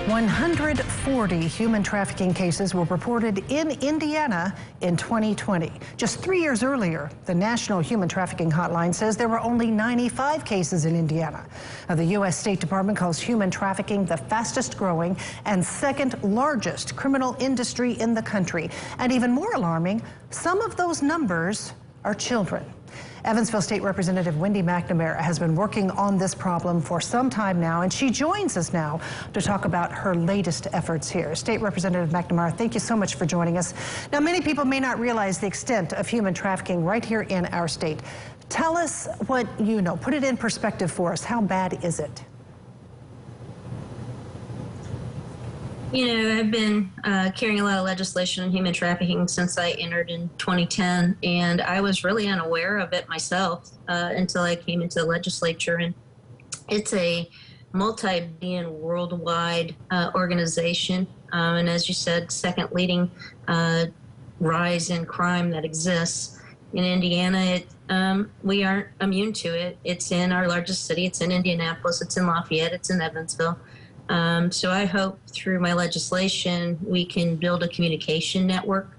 140 human trafficking cases were reported in Indiana in 2020. Just 3 years earlier, the National Human Trafficking Hotline says there were only 95 cases in Indiana. Now, the U.S. State Department calls human trafficking the fastest growing and second largest criminal industry in the country. And even more alarming, some of those numbers are children. Evansville State Representative Wendy McNamara has been working on this problem for some time now, and she joins us now to talk about her latest efforts here. State Representative McNamara, thank you so much for joining us. Now, many people may not realize the extent of human trafficking right here in our state. Tell us what you know. Put it in perspective for us. How bad is it? You know, I've been carrying a lot of legislation on human trafficking since I entered in 2010, and I was really unaware of it myself until I came into the legislature. And it's a multi-billion worldwide organization, and as you said, second leading rise in crime that exists. In Indiana, we aren't immune to it. It's in our largest city. It's in Indianapolis. It's in Lafayette. It's in Evansville. So I hope through my legislation we can build a communication network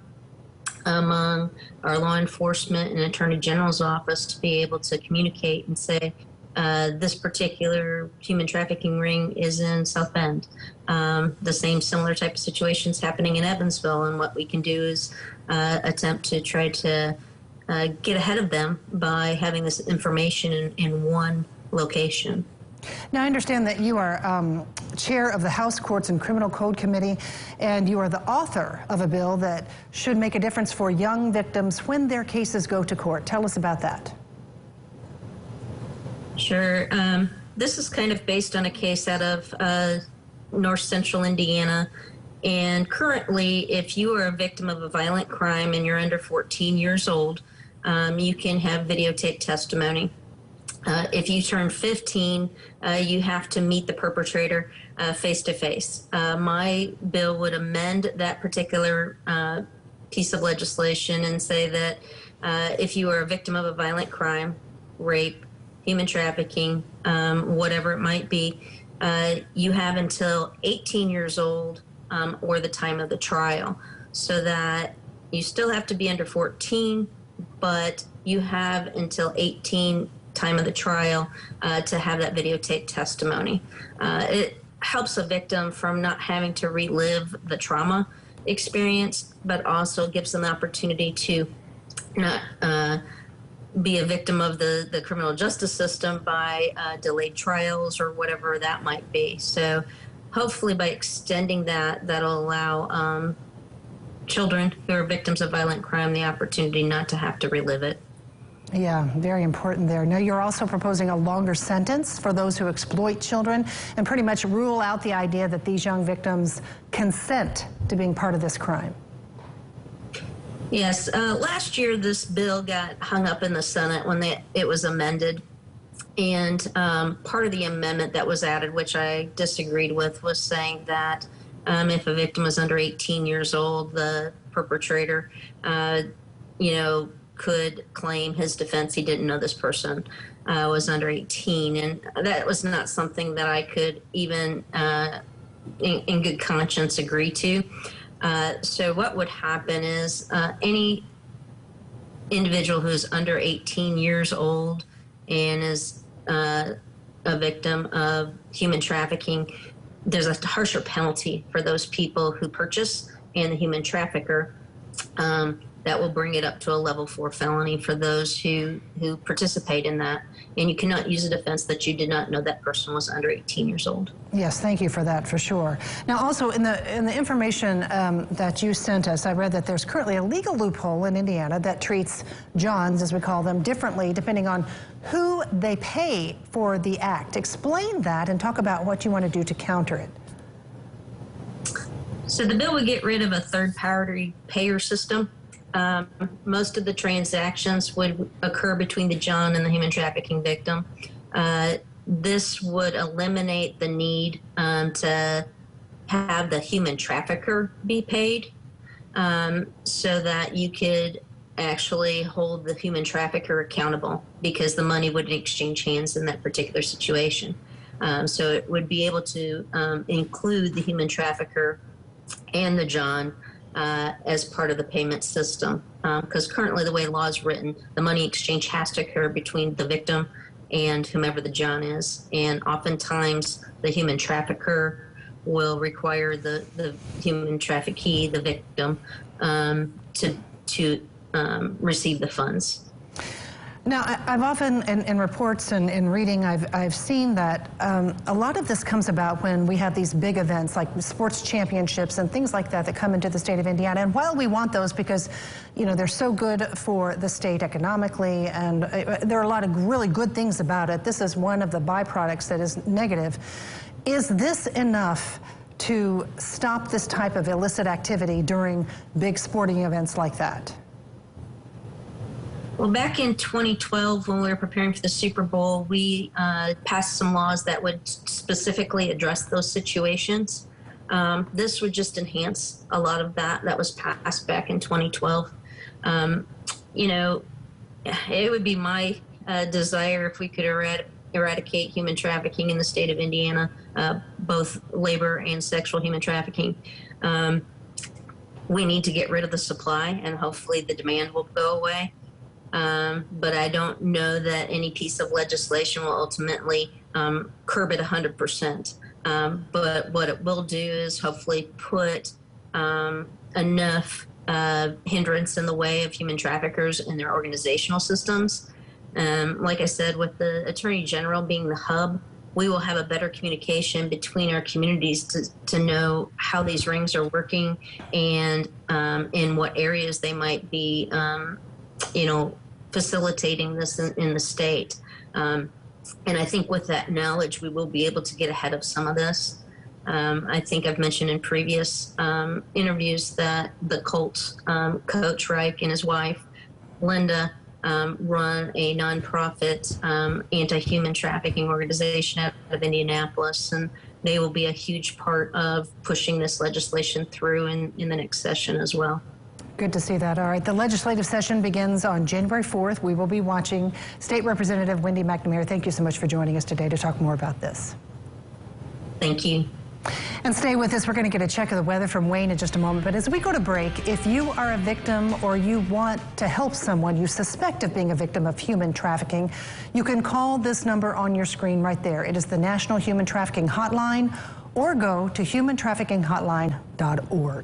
among our law enforcement and Attorney General's office to be able to communicate and say this particular human trafficking ring is in South Bend. The same similar type of situations happening in Evansville, and what we can do is attempt to try to get ahead of them by having this information in one location. Now, I understand that you are chair of the House Courts and Criminal Code Committee, and you are the author of a bill that should make a difference for young victims when their cases go to court. Tell us about that. Sure. This is kind of based on a case out of north central Indiana. And currently, if you are a victim of a violent crime and you're under 14 years old, you can have videotaped testimony. If you turn 15, you have to meet the perpetrator face-to-face. My bill would amend that particular piece of legislation and say that if you are a victim of a violent crime, rape, human trafficking, whatever it might be, you have until 18 years old or the time of the trial, so that you still have to be under 14, but you have until 18 time of the trial to have that videotape testimony. It helps a victim from not having to relive the trauma experience, but also gives them the opportunity to not be a victim of the criminal justice system by delayed trials or whatever that might be. So hopefully by extending that, that'll allow children who are victims of violent crime the opportunity not to have to relive it. Yeah, very important there. Now, you're also proposing a longer sentence for those who exploit children and pretty much rule out the idea that these young victims consent to being part of this crime. Yes, last year this bill got hung up in the Senate when it was amended. And part of the amendment that was added, which I disagreed with, was saying that if a victim is under 18 years old, the perpetrator, could claim his defense. He didn't know this person was under 18, and that was not something that I could even in good conscience agree to. So what would happen is any individual who's under 18 years old and is a victim of human trafficking, there's a harsher penalty for those people who purchase and the human trafficker. That will bring it up to a level 4 felony for those who participate in that. And you cannot use a defense that you did not know that person was under 18 years old. Yes, thank you for that, for sure. Now, also in the information that you sent us, I read that there's currently a legal loophole in Indiana that treats Johns, as we call them, differently depending on who they pay for the act. Explain that and talk about what you want to do to counter it. So the bill would get rid of a third-party payer system. Most of the transactions would occur between the John and the human trafficking victim. This would eliminate the need to have the human trafficker be paid, so that you could actually hold the human trafficker accountable, because the money would exchange hands in that particular situation. So it would be able to include the human trafficker and the John as part of the payment system. Because currently the way law is written, the money exchange has to occur between the victim and whomever the John is. And oftentimes the human trafficker will require the human traffickee, the victim, to receive the funds. Now, I've often, in reports and in reading, I've seen that a lot of this comes about when we have these big events like sports championships and things like that that come into the state of Indiana. And while we want those because, you know, they're so good for the state economically and there are a lot of really good things about it, this is one of the byproducts that is negative. Is this enough to stop this type of illicit activity during big sporting events like that? Well, back in 2012, when we were preparing for the Super Bowl, we passed some laws that would specifically address those situations. This would just enhance a lot of that was passed back in 2012. You know, it would be my desire if we could eradicate human trafficking in the state of Indiana, both labor and sexual human trafficking. We need to get rid of the supply, and hopefully the demand will go away. But I don't know that any piece of legislation will ultimately curb it 100%. But what it will do is hopefully put enough hindrance in the way of human traffickers and their organizational systems. Like I said, with the Attorney General being the hub, we will have a better communication between our communities to know how these rings are working and in what areas they might be, you know, facilitating this in the state. And I think with that knowledge, we will be able to get ahead of some of this. I think I've mentioned in previous interviews that the Colts coach, Reich, and his wife, Linda, run a nonprofit anti-human trafficking organization out of Indianapolis, and they will be a huge part of pushing this legislation through in the next session as well. Good to see that. All right, the legislative session begins on January 4th. We will be watching. State Representative Wendy McNamara, thank you so much for joining us today to talk more about this. Thank you. And stay with us. We're going to get a check of the weather from Wayne in just a moment. But as we go to break, if you are a victim or you want to help someone you suspect of being a victim of human trafficking, you can call this number on your screen right there. It is the National Human Trafficking Hotline, or go to humantraffickinghotline.org.